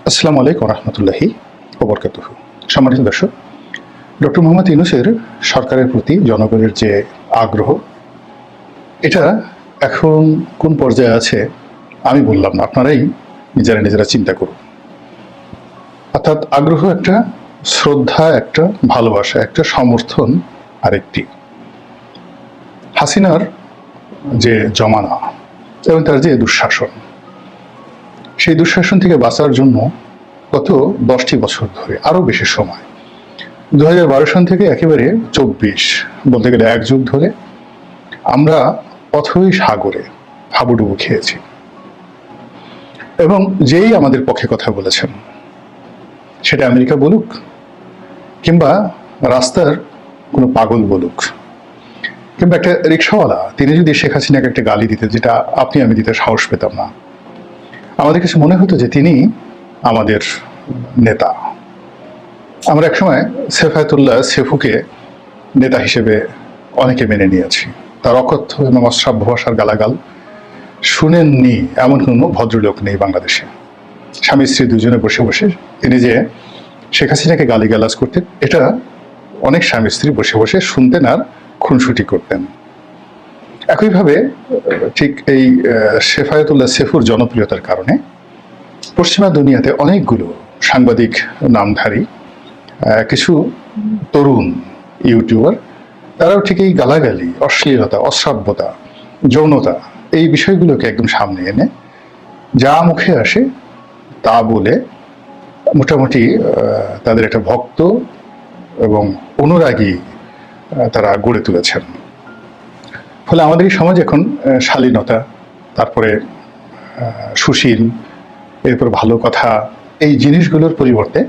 আসসালামু আলাইকুম রহমতুল্লাহি ওবরকাতুহু। সম্মানিত দর্শক, ডক্টর মোহাম্মদ ইউনূসের সরকারের প্রতি জনগণের যে আগ্রহ, এটা এখন কোন পর্যায়ে আছে আমি বললাম না, আপনারাই নিজেরা চিন্তা করুন। অর্থাৎ আগ্রহ একটা, শ্রদ্ধা একটা, ভালোবাসা একটা, সমর্থন আরেকটি। হাসিনার যে জমানা এবং তার যে দুঃশাসন, সেই দুঃশাসন থেকে বাঁচার জন্য গত 10টি বছর ধরে, আরও বেশি সময়, 2012 সন থেকে একেবারে 24 বলতে গেলে 1 যুগ ধরে আমরা অথই সাগরে হাবুডুবু খেয়েছি। এবং যেই আমাদের পক্ষে কথা বলেছেন, সেটা আমেরিকা বলুক কিংবা রাস্তার কোনো পাগল বলুক কিংবা একটা রিক্সাওয়ালা, তিনি যদি শেখ হাসিনাকে একটা গালি দিতেন, যেটা আপনি আমি দিতে সাহস পেতাম না, আমাদের কাছে মনে হতো যে তিনি আমাদের নেতা। আমরা একসময় সেফায়েতুল্লাহ সেফুকে নেতা হিসেবে অনেকে মেনে নিয়েছি। তার অকথ্য এবং অশ্রাব্য ভাষার গালাগাল শুনেননি এমন কোনো ভদ্রলোক নেই বাংলাদেশে। স্বামী স্ত্রী দুজনে বসে বসে তিনি যে শেখ হাসিনাকে গালিগালাজ করতেন, এটা অনেক স্বামী স্ত্রী বসে বসে শুনতেন আর খুনসুটি করতেন। একইভাবে ঠিক এই সেফায়েতুল্লাহ সেফুর জনপ্রিয়তার কারণে পশ্চিমা দুনিয়াতে অনেকগুলো সাংবাদিক নামধারী কিছু তরুণ ইউটিউবার, তারাও ঠিক এই গালাগালি, অশ্লীলতা, অশ্রাব্যতা, যৌনতা, এই বিষয়গুলোকে একদম সামনে এনে যা মুখে আসে তা বলে মোটামুটি তাদের একটা ভক্ত এবং অনুরাগী তারা গড়ে তুলেছেন। ফলে আমাদের এই সমাজ এখন শালীনতা, তারপরে সুশীল, এরপর ভালো কথা, এই জিনিসগুলোর পরিবর্তে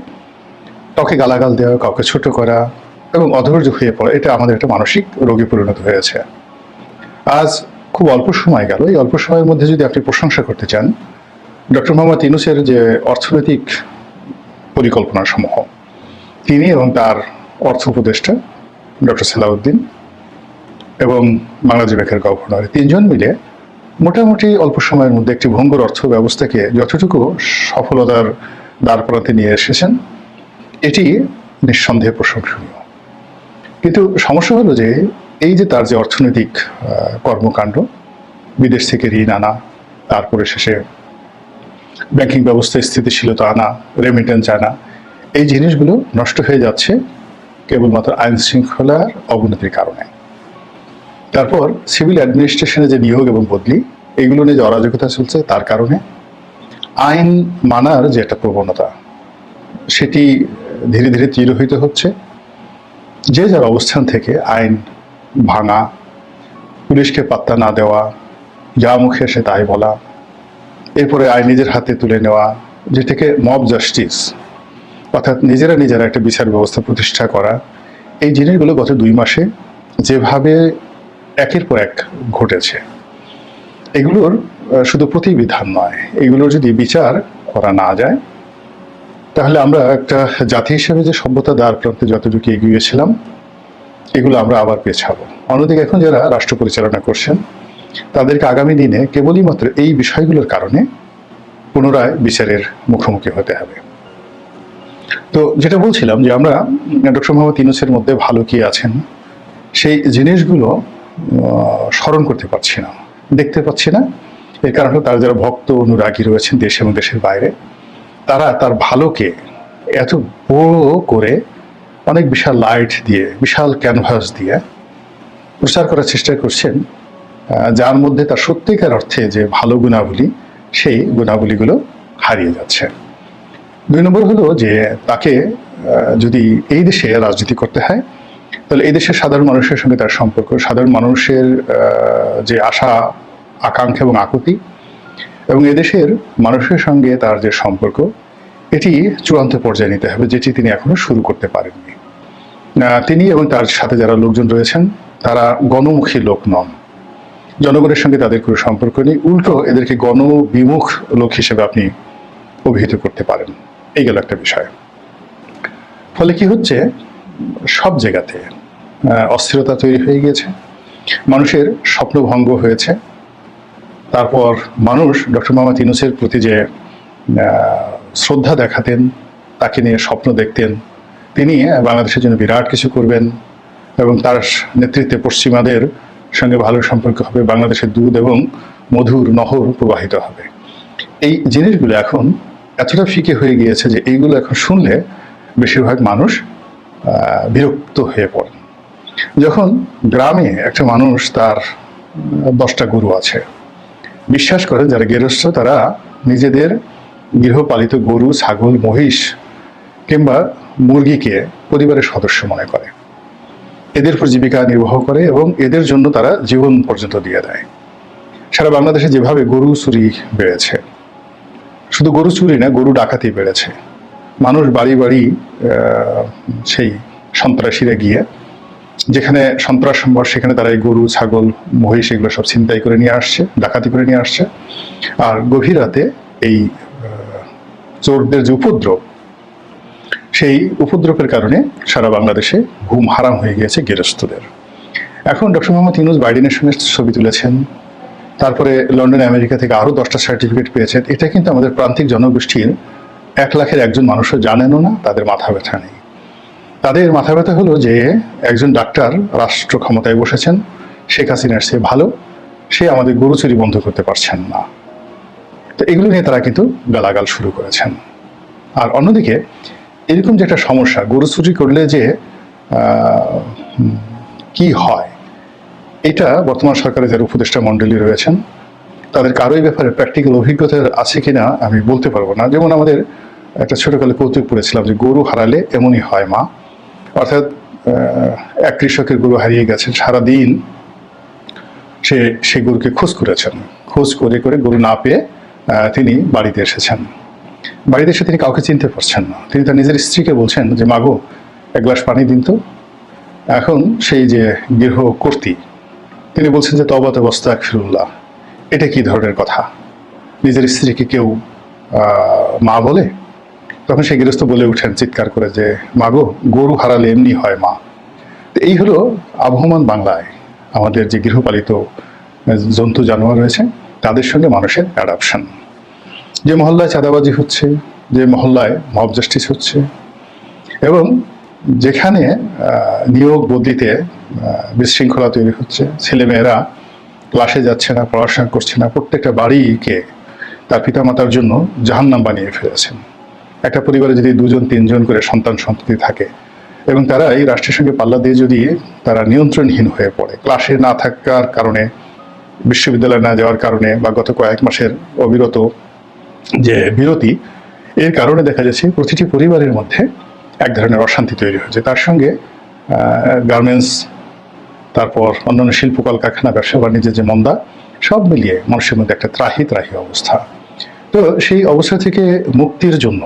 কাউকে গালাগাল দেওয়া, কাউকে ছোট করা এবং অধৈর্য হয়ে পড়া, এটা আমাদের একটা মানসিক রোগে পরিণত হয়েছে। আজ খুব অল্প সময় গেল, এই অল্প সময়ের মধ্যে যদি আপনি প্রশংসা করতে চান ডক্টর মোহাম্মদ ইউনূসের যে অর্থনৈতিক পরিকল্পনা সমূহ, তিনি এবং তার অর্থ উপদেষ্টা ডক্টর সালাউদ্দিন এবং বাংলাদেশ ব্যাংকের গভর্নর, তিনজন মিলে মোটামুটি অল্প সময়ের মধ্যে একটি ভঙ্গুর অর্থ ব্যবস্থাকে যতটুকু সফলতার দ্বার প্রান্তে নিয়ে এসেছেন, এটি নিঃসন্দেহে প্রশংসনীয়। কিন্তু সমস্যা হলো যে এই যে তার যে অর্থনৈতিক কর্মকাণ্ড, বিদেশ থেকে ঋণ আনা, তারপরে শেষে ব্যাংকিং ব্যবস্থায় স্থিতিশীলতা আনা, রেমিটেন্স আনা, এই জিনিসগুলো নষ্ট হয়ে যাচ্ছে কেবলমাত্র আইন শৃঙ্খলার অবনতির কারণে। তারপর সিভিল অ্যাডমিনিস্ট্রেশনে যে নিয়োগ এবং বদলি, এগুলো নিয়ে যে অরাজকতা চলছে, তার কারণে আইন মানার যে একটা প্রবণতা, সেটি ধীরে ধীরে তিরোহিত হচ্ছে। যে যার অবস্থান থেকে আইন ভাঙা, পুলিশকে পাত্তা না দেওয়া, যা মুখে এসে তাই বলা, এরপরে আইন নিজের হাতে তুলে নেওয়া, যেটাকে মব জাস্টিস, অর্থাৎ নিজেরা একটা বিচার ব্যবস্থা প্রতিষ্ঠা করা, এই জিনিসগুলো গত 2 মাসে যেভাবে একের পর এক ঘটেছে, এগুলোর শুধু প্রতিবিধান নয়, এগুলোর যদি বিচার করা না যায়, তাহলে আমরা একটা জাতি হিসেবে যে সভ্যতা দ্বার প্রান্তে যতটুকু এগিয়েছিলাম, এগুলো আমরা আবার পেছাবো। অন্যদিকে এখন যারা রাষ্ট্র পরিচালনা করছেন, তাদেরকে আগামী দিনে কেবলই মাত্র এই বিষয়গুলোর কারণে পুনরায় বিচারের মুখোমুখি হতে হবে। তো যেটা বলছিলাম যে আমরা ডক্টর মোহাম্মদ ইউনূসের মধ্যে ভালো কি আছেন, সেই জিনিসগুলো স্মরণ করতে পারছি না, দেখতে পাচ্ছি না। এর কারণ হলো তার যারা ভক্ত অনুরাগী রয়েছেন দেশে এবং দেশের বাইরে, তারা তার ভালোকে এত বড় করে অনেক বিশাল লাইট দিয়ে, বিশাল ক্যানভাস দিয়ে প্রচার করার চেষ্টা করছেন, যার মধ্যে তার সত্যিকার অর্থে যে ভালো গুণাবলী, সেই গুণাবলীগুলো হারিয়ে যাচ্ছে। 2 নম্বর হলো যে তাকে যদি এই দেশে রাজনীতি করতে হয়, তাহলে এই দেশের সাধারণ মানুষের সঙ্গে তার সম্পর্ক, সাধারণ মানুষের যে আশা আকাঙ্ক্ষা এবং আকুতি, এবং এদেশের মানুষের সঙ্গে তার যে সম্পর্ক, এটি চূড়ান্ত পর্যায়ে নিতে হবে, যেটি তিনি এখনো শুরু করতে পারেননি। তিনি এবং তার সাথে যারা লোকজন রয়েছেন, তারা গণমুখী লোক নন, জনগণের সঙ্গে তাদের কোনো সম্পর্ক নেই, উল্টো এদেরকে গণবিমুখ লোক হিসেবে আপনি অভিহিত করতে পারেন। এই গেল একটা বিষয়। ফলে কি হচ্ছে, সব জায়গাতে অস্থিরতা তৈরি হয়ে গিয়েছে, মানুষের স্বপ্নভঙ্গ হয়েছে। তারপর মানুষ ডক্টর মোহাম্মদ ইউনূসের প্রতি যে শ্রদ্ধা দেখাতেন, তাকে নিয়ে স্বপ্ন দেখতেন তিনি বাংলাদেশের জন্য বিরাট কিছু করবেন এবং তার নেতৃত্বে পশ্চিমাদের সঙ্গে ভালো সম্পর্ক হবে, বাংলাদেশের দুধ এবং মধুর নহর প্রবাহিত হবে। এই জিনিসগুলো এখন এতটা ফিকে হয়ে গিয়েছে যে এইগুলো এখন শুনলে বেশিরভাগ মানুষ বিরক্ত হয়ে পড়েন। যখন গ্রামে একটা মানুষ তার 10টা গরু আছে, বিশ্বাস করেন যারা গৃহস্থ তারা নিজেদের গৃহপালিত গরু, ছাগল, মহিষ কিংবা মুরগিকে পরিবারের সদস্য মনে করে, এদের উপর জীবিকা নির্বাহ করে এবং এদের জন্য তারা জীবন পর্যন্ত দিয়ে দেয়। সারা বাংলাদেশে যেভাবে গরু চুরি বেড়েছে, শুধু গরু চুরি না, গরু ডাকাতি বেড়েছে। মানুষ বাড়ি বাড়ি সেই সন্ত্রাসীরা গিয়ে যেখানে সন্ত্রাস সম্ভব সেখানে তারা এই গরু, ছাগল, মহিষ এগুলো সব ছিনতাই করে নিয়ে আসছে, ডাকাতি করে নিয়ে আসছে। আর গভীর রাতে এই চোরদের যে উপদ্রব, সেই উপদ্রবের কারণে সারা বাংলাদেশে ঘুম হারাম হয়ে গিয়েছে গৃহস্থদের। এখন ডক্টর মোহাম্মদ ইউনূস বাইডেনের সঙ্গে ছবি তুলেছেন, তারপরে লন্ডন, আমেরিকা থেকে আরো 10টা সার্টিফিকেট পেয়েছেন। এটা কিন্তু আমাদের প্রান্তিক জনগোষ্ঠীর 1 লাখের একজন মানুষও জানেনও না, তাদের মাথা ব্যথা নেই। তাদের মাথা ব্যথা হলো যে একজন ডাক্তার রাষ্ট্র ক্ষমতায় বসেছেন, শেখ হাসিনার চেয়ে ভালো, সে আমাদের গরু চুরি বন্ধ করতে পারছেন না। তো এগুলো নিয়ে তারা কিন্তু গালাগাল শুরু করেছেন। আর অন্যদিকে এরকম যে একটা সমস্যা, গরু চুরি করলে যে কি হয়, এটা বর্তমান সরকারের যারা উপদেষ্টা মণ্ডলী রয়েছেন তাদের কারোই ব্যাপারে প্র্যাকটিক্যাল অভিজ্ঞতা আছে কিনা আমি বলতে পারবো না। যেমন আমাদের একটা ছোটকালে কৌতুক পড়েছিলাম যে গরু হারালে এমনই হয় মা, অর্থাৎ এক কৃষকের গরু হারিয়ে গেছেন, সারাদিন সেই গরুকে খোঁজ করেছেন, খোঁজ করে করে গরু না পেয়ে তিনি বাড়িতে এসেছেন। বাড়িতে এসে তিনি কাউকে চিনতে পারছেন না। তিনি তার নিজের স্ত্রীকে বলছেন যে মাগো 1 গ্লাস পানি দিন তো। এখন সেই যে গৃহকর্ত্রী তিনি বলছেন যে তওবা আস্তাগফিরুল্লাহ, এটা কি ধরনের কথা, নিজের স্ত্রীকে কেউ মা বলে? তখন সেই গৃহস্থ বলে উঠেন চিৎকার করে যে মাগো গরু হারালে এমনি হয় মা। এই হলো আবহমান বাংলায় আমাদের যে গৃহপালিত জন্তু জানোয়ার রয়েছে তাদের সঙ্গে মানুষের অ্যাডাপশন। যে মহল্লায় চাঁদাবাজি হচ্ছে, যে মহল্লায় মব জাস্টিস হচ্ছে, এবং যেখানে নিয়োগ বদলিতে বিশৃঙ্খলা তৈরি হচ্ছে, ছেলেমেয়েরা ক্লাসে যাচ্ছে না, পড়াশোনা করছে না, প্রত্যেকটা বাড়িকে তার পিতামাতার জন্য জাহান্নাম বানিয়ে ফেলেছেন। একটা পরিবারে যদি 2জন 3জন করে সন্তান-সন্ততি থাকে এবং তারা এই রাষ্ট্রের সঙ্গে পাল্লা দিয়ে যদি তারা নিয়ন্ত্রণহীন হয়ে পড়ে, ক্লাসে না থাকার কারণে, বিশ্ববিদ্যালয়ে না যাওয়ার কারণে বা গত কয়েক মাসের অবিরত যে বিরতি, এর কারণে দেখা যাচ্ছে প্রতিটি পরিবারের মধ্যে এক ধরনের অশান্তি তৈরি হয়েছে। তার সঙ্গে গার্মেন্টস, তারপর অন্যান্য শিল্প কলকারখানা, ব্যবসা বাণিজ্যের যে মন্দা, সব মিলিয়ে মানুষের মধ্যে একটা ত্রাহি অবস্থা। তো সেই অবস্থা থেকে মুক্তির জন্য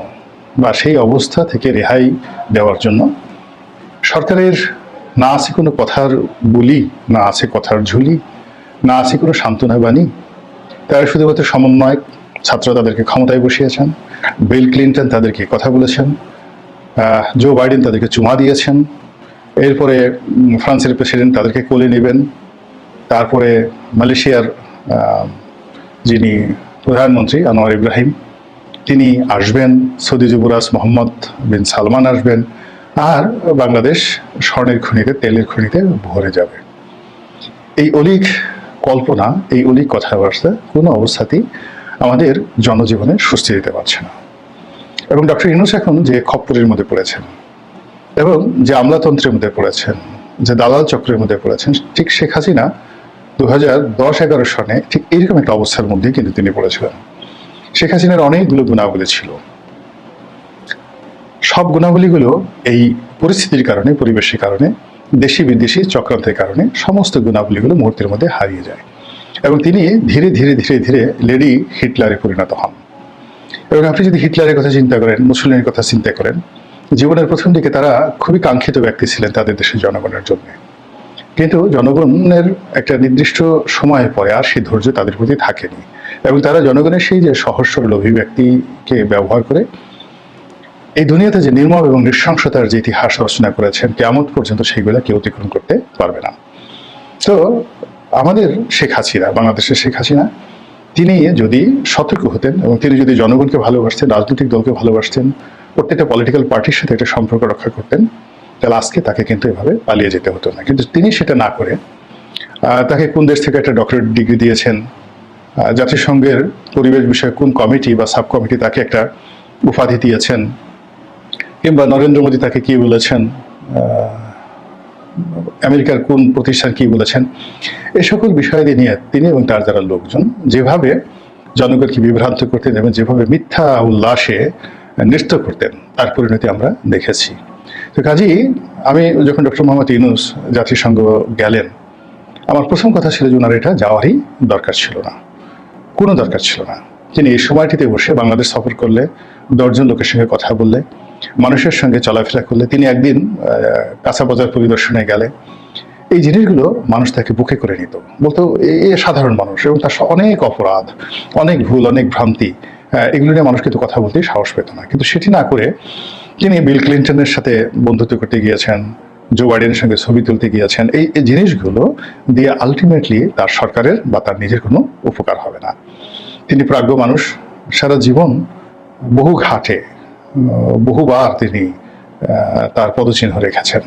বা সেই অবস্থা থেকে রেহাই দেওয়ার জন্য সরকারের না আছে কোনো কথার বুলি, না আছে কথার ঝুলি, না আছে কোনো সান্ত্বনা বাণী। তারা শুধুমাত্র সমন্বয়, ছাত্র তাদেরকে ক্ষমতায় বসিয়েছেন, বিল ক্লিন্টন তাদেরকে কথা বলেছেন, জো বাইডেন তাদেরকে চুমা দিয়েছেন, এরপরে ফ্রান্সের প্রেসিডেন্ট তাদেরকে কোলে নেবেন, তারপরে মালয়েশিয়ার যিনি প্রধানমন্ত্রী আনোয়ার ইব্রাহিম তিনি আসবেন, সৌদি যুবরাজ মোহাম্মদ বিন সালমান আসবেন, আর বাংলাদেশ স্বর্ণের খনিতে, তেলের খনিতে ভরে যাবে। এই অলীক কল্পনা, এই অলীক কথাবার্তা কোনো অবস্থাতেই আমাদের জনজীবনে স্বস্তি দিতে পারছে না। এবং ডক্টর ইউনূস এখন যে খপ্পরের মধ্যে পড়েছেন এবং যে আমলাতন্ত্রের মধ্যে পড়েছেন, যে দালাল চক্রের মধ্যে পড়েছেন, ঠিক শেখ হাসিনা 2010-11 সনে ঠিক এইরকম একটা অবস্থার মধ্যে কিন্তু তিনি পড়েছিলেন। শেখ হাসিনার অনেকগুলো গুণাবলী ছিল, সব গুণাবলীগুলো এই পরিস্থিতির কারণে, পরিবেশের কারণে, দেশি বিদেশি চক্রান্তের কারণে সমস্ত গুণাবলীগুলো মুহূর্তের মধ্যে হারিয়ে যায় এবং তিনি ধীরে ধীরে ধীরে ধীরে লেডি হিটলারে পরিণত হন। এবং আপনি যদি হিটলারের কথা চিন্তা করেন, মুসলিমের কথা চিন্তা করেন, জীবনের প্রথম দিকে তারা খুবই কাঙ্ক্ষিত ব্যক্তি ছিলেন তাদের দেশের জনগণের জন্য, কিন্তু জনগণের একটা নির্দিষ্ট সময়ের পরে আর সেই ধৈর্য তাদের প্রতি থাকেনি এবং তারা জনগণের সেই যে সহস্র লোভী ব্যক্তিকে ব্যবহার করে এই দুনিয়াতে যে নির্মম এবং নৃশংসতার যে ইতিহাস রচনা করেছেন, কিয়ামত পর্যন্ত সেইগুলা কেউ অতিক্রম করতে পারবে না। তো আমাদের শেখ হাসিনা, বাংলাদেশের শেখ হাসিনা তিনি যদি সতর্ক হতেন এবং তিনি যদি জনগণকে ভালোবাসতেন, রাজনৈতিক দলকে ভালোবাসতেন, প্রত্যেকটা পলিটিক্যাল পার্টির সাথে একটা সম্পর্ক রক্ষা করতেন, তাহলে আজকে তাকে কিন্তু এভাবে পালিয়ে যেতে হতো না। কিন্তু তিনি সেটা না করে তাকে কোন দেশ থেকে একটা ডক্টরেট ডিগ্রি দিয়েছেন, জাতিসংঘের পরিবেশ বিষয়ক কোন কমিটি বা সাব কমিটি তাকে একটা উপাধি দিয়েছেন, কিংবা নরেন্দ্র মোদী তাকে কি বলেছেন, আমেরিকার কোন প্রতিষ্ঠান কি বলেছেন, এই সকল বিষয় নিয়ে তিনি এবং তার যারা লোকজন যেভাবে জনগণকে বিভ্রান্ত করতেন এবং যেভাবে মিথ্যা উল্লাসে নৃত্য করতেন, তার পরিণতি আমরা দেখেছি। তো কাজেই আমি যখন ডক্টর মোহাম্মদ ইউনূস জাতিসংঘ গেলেন, আমার প্রথম কথা ছিল যে ওনার এটা যাওয়ারই দরকার ছিল না, কোনো দরকার ছিল না। তিনি এই সময়টিতে বসে বাংলাদেশ সফর করলে, 10 জন লোকের সঙ্গে কথা বললে, মানুষের সঙ্গে চলাফেরা করলে, তিনি একদিন কাঁচা বাজার পরিদর্শনে গেলে, এই জিনিসগুলো মানুষ তাকে বুকে করে নিত, বলতো এ সাধারণ মানুষ এবং তার অনেক অপরাধ, অনেক ভুল, অনেক ভ্রান্তি, এগুলো নিয়ে মানুষ কিন্তু কথা বলতে সাহস পেত না। কিন্তু সেটি না করে তিনি বিল ক্লিন্টনের সাথে বন্ধুত্ব করতে গিয়েছেন, জো বাইডেনের সঙ্গে ছবি তুলতে গিয়েছেন। এই জিনিসগুলো দিয়ে আলটিমেটলি তার সরকারের বা তার নিজের কোনো উপকার হবে না। তিনি প্রাজ্ঞ মানুষ, সারা জীবন বহু ঘাটে বহুবার তিনি তার পদচিহ্ন রেখেছেন,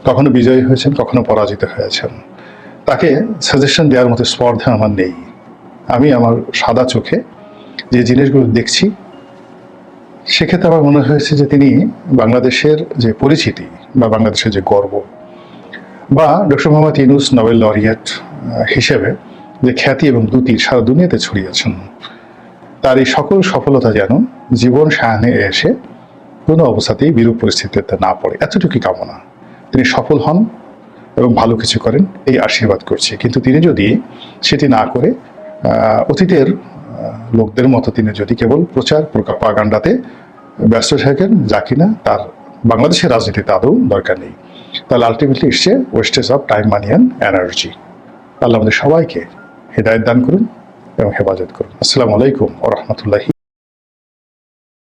কখনো বিজয়ী হয়েছেন, কখনো পরাজিত হয়েছেন। তাকে সাজেশন দেওয়ার মতো স্পর্ধা আমার নেই। আমি আমার সাদা চোখে যে জিনিসগুলো দেখছি, সেক্ষেত্রে আমার মনে হয়েছে যে তিনি বাংলাদেশের যে পরিচিতি বা বাংলাদেশের যে গর্ব, বা doctor Mohammad Yunus Nobel laureate হিসেবে যে খ্যাতি এবং দ্যুতি সারা দুনিয়াতে ছড়িয়েছেন, তার এই সকল সফলতা যেন জীবন সায়ানে এসে কোনো অবস্থাতেই বিরূপ পরিস্থিতিতে না পড়ে, এতটুকুই কামনা। তিনি সফল হন এবং ভালো কিছু করেন, এই আশীর্বাদ করছি। কিন্তু তিনি যদি সেটি না করে অতীতের লোকদের মতো তিনি যদি কেবল প্রচার প্রপাগান্ডাতে ব্যস্ত থাকেন, যা কিনা তার বাংলাদেশের রাজনীতিতে আদৌ দরকার নেই, তাহলে আলটিমেটলি এসছে wastage of time, money and energy. আল্লাহ আমাদের সবাইকে হেদায়েত দান করুন এবং হেফাজত করুন। আসসালামু আলাইকুম ওয়া রাহমাতুল্লাহি।